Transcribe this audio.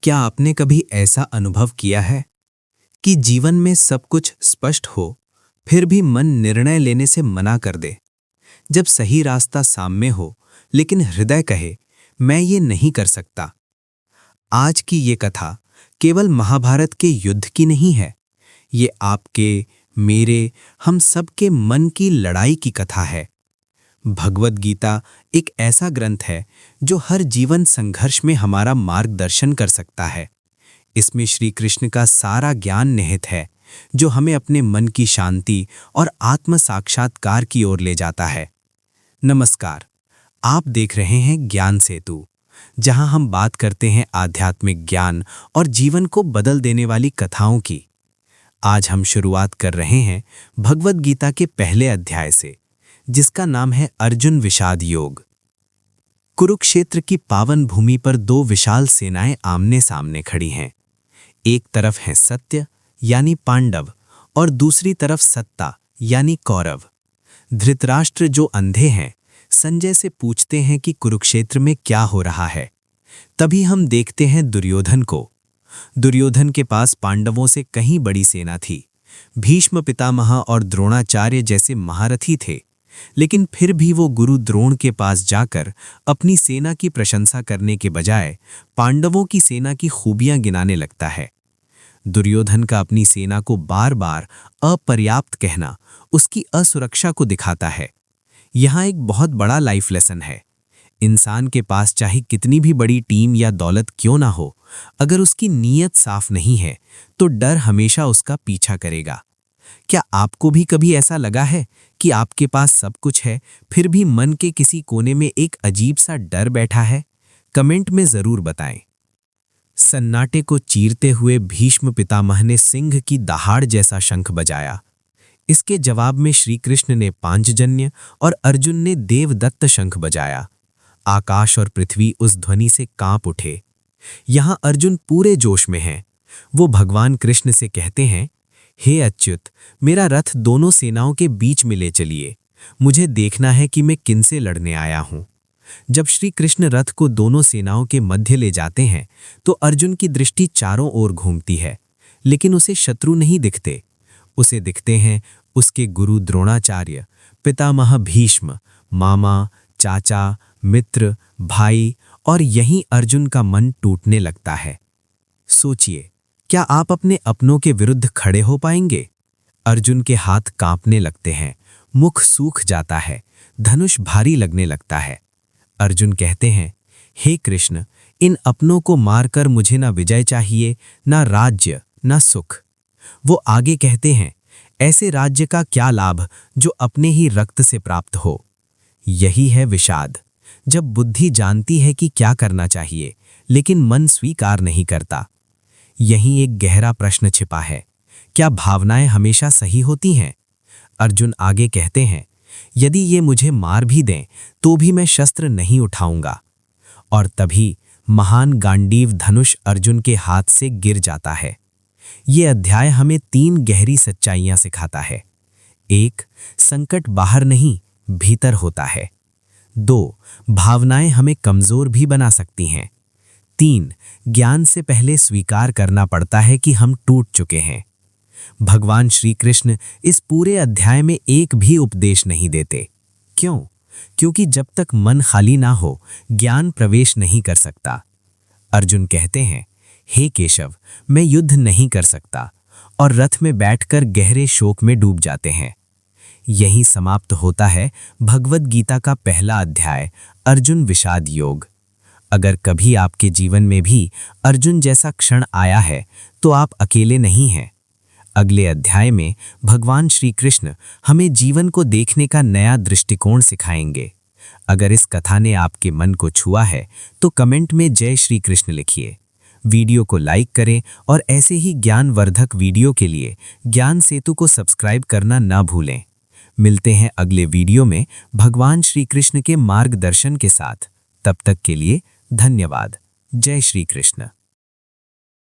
क्या आपने कभी ऐसा अनुभव किया है कि जीवन में सब कुछ स्पष्ट हो, फिर भी मन निर्णय लेने से मना कर दे? जब सही रास्ता सामने हो, लेकिन हृदय कहे, मैं ये नहीं कर सकता। आज की ये कथा केवल महाभारत के युद्ध की नहीं है। ये आपके, मेरे, हम सबके मन की लड़ाई की कथा है। भगवद गीता एक ऐसा ग्रंथ है जो हर जीवन संघर्ष में हमारा मार्गदर्शन कर सकता है। इसमें श्री कृष्ण का सारा ज्ञान निहित है, जो हमें अपने मन की शांति और आत्म साक्षात्कार की ओर ले जाता है। नमस्कार, आप देख रहे हैं ज्ञान सेतु, जहां हम बात करते हैं आध्यात्मिक ज्ञान और जीवन को बदल देने वाली कथाओं की। आज हम शुरुआत कर रहे हैं भगवद गीता के पहले अध्याय से, जिसका नाम है अर्जुन विषाद योग। कुरुक्षेत्र की पावन भूमि पर दो विशाल सेनाएं आमने सामने खड़ी हैं। एक तरफ है सत्य यानी पांडव और दूसरी तरफ सत्ता यानी कौरव। धृतराष्ट्र जो अंधे हैं, संजय से पूछते हैं कि कुरुक्षेत्र में क्या हो रहा है। तभी हम देखते हैं दुर्योधन को। दुर्योधन के पास पांडवों से कहीं बड़ी सेना थी। भीष्म पितामह और द्रोणाचार्य जैसे महारथी थे, लेकिन फिर भी वो गुरु द्रोण के पास जाकर अपनी सेना की प्रशंसा करने के बजाय पांडवों की सेना की खूबियां गिनाने लगता है। दुर्योधन का अपनी सेना को बार बार अपर्याप्त कहना उसकी असुरक्षा को दिखाता है। यहाँ एक बहुत बड़ा लाइफ लेसन है। इंसान के पास चाहे कितनी भी बड़ी टीम या दौलत क्यों ना हो, अगर उसकी नीयत साफ नहीं है तो डर हमेशा उसका पीछा करेगा। क्या आपको भी कभी ऐसा लगा है कि आपके पास सब कुछ है, फिर भी मन के किसी कोने में एक अजीब सा डर बैठा है? कमेंट में जरूर बताएं। सन्नाटे को चीरते हुए भीष्म पितामह ने सिंह की दहाड़ जैसा शंख बजाया। इसके जवाब में श्री कृष्ण ने पांचजन्य और अर्जुन ने देवदत्त शंख बजाया। आकाश और पृथ्वी उस ध्वनि से कांप उठे। यहां अर्जुन पूरे जोश में हैं। वो भगवान कृष्ण से कहते हैं, हे अच्युत, मेरा रथ दोनों सेनाओं के बीच में ले चलिए। मुझे देखना है कि मैं किनसे लड़ने आया हूं। जब श्री कृष्ण रथ को दोनों सेनाओं के मध्य ले जाते हैं तो अर्जुन की दृष्टि चारों ओर घूमती है, लेकिन उसे शत्रु नहीं दिखते। उसे दिखते हैं उसके गुरु द्रोणाचार्य, पितामह भीष्म, मामा, चाचा, मित्र, भाई, और यहीं अर्जुन का मन टूटने लगता है। सोचिए, क्या आप अपने अपनों के विरुद्ध खड़े हो पाएंगे? अर्जुन के हाथ कांपने लगते हैं, मुख सूख जाता है, धनुष भारी लगने लगता है। अर्जुन कहते हैं, हे कृष्ण, इन अपनों को मारकर मुझे ना विजय चाहिए, ना राज्य, ना सुख। वो आगे कहते हैं, ऐसे राज्य का क्या लाभ जो अपने ही रक्त से प्राप्त हो। यही है विषाद, जब बुद्धि जानती है कि क्या करना चाहिए, लेकिन मन स्वीकार नहीं करता। यहीं एक गहरा प्रश्न छिपा है, क्या भावनाएं हमेशा सही होती हैं? अर्जुन आगे कहते हैं, यदि ये मुझे मार भी दें तो भी मैं शस्त्र नहीं उठाऊंगा। और तभी महान गांडीव धनुष अर्जुन के हाथ से गिर जाता है। ये अध्याय हमें तीन गहरी सच्चाइयां सिखाता है। 1. संकट बाहर नहीं, भीतर होता है। 2. भावनाएं हमें कमजोर भी बना सकती हैं। 3. ज्ञान से पहले स्वीकार करना पड़ता है कि हम टूट चुके हैं। भगवान श्री कृष्ण इस पूरे अध्याय में एक भी उपदेश नहीं देते। क्यों? क्योंकि जब तक मन खाली ना हो, ज्ञान प्रवेश नहीं कर सकता। अर्जुन कहते हैं, हे केशव, मैं युद्ध नहीं कर सकता, और रथ में बैठकर गहरे शोक में डूब जाते हैं। यहीं समाप्त होता है भगवद गीता का पहला अध्याय, अर्जुन विषाद योग। अगर कभी आपके जीवन में भी अर्जुन जैसा क्षण आया है तो आप अकेले नहीं हैं। अगले अध्याय में भगवान श्री कृष्ण हमें जीवन को देखने का नया दृष्टिकोण सिखाएंगे। अगर इस कथा ने आपके मन को छुआ है तो कमेंट में जय श्री कृष्ण लिखिए। वीडियो को लाइक करें और ऐसे ही ज्ञानवर्धक वीडियो के लिए ज्ञान सेतु को सब्सक्राइब करना ना भूलें। मिलते हैं अगले वीडियो में भगवान श्री कृष्ण के मार्गदर्शन के साथ। तब तक के लिए धन्यवाद। जय श्री कृष्ण।